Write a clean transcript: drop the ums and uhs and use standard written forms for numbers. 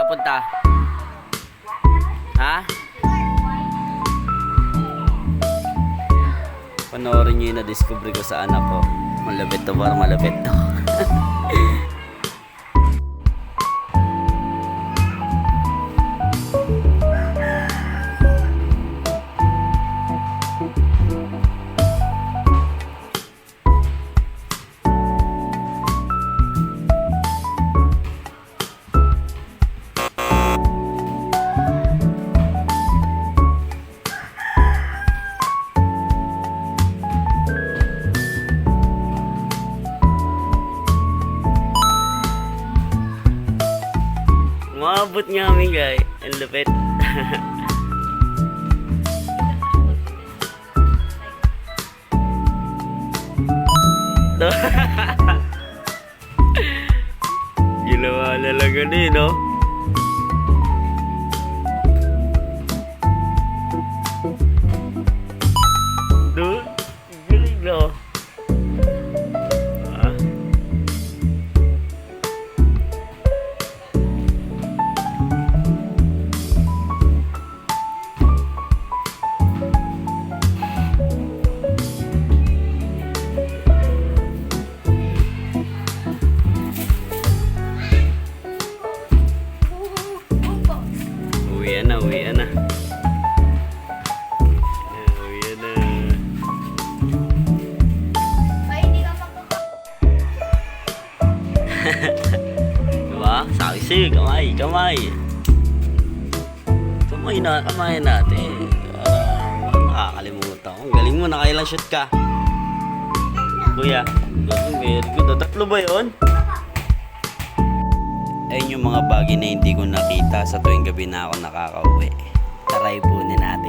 Papunta. Ha? Panoorin nyo yung na-discover ko sa anak ko. Malapit to, parang malapit to. Maabot nga kami guys. Ang lupit. Ginawa na lang ganun, no? Doon? Galing, no? Uwian na. Uwian na. Ay, hindi ka Diba? Sabi sa'yo, kamay. Kamay natin. Nakakalimutan ko. Ang galing mo, nakailang shoot ka. Kuya, very good. Tatlo ba yun? Ayun yung mga bagay na hindi ko nakita sa tuwing gabi na ako nakakauwi. Try punin natin.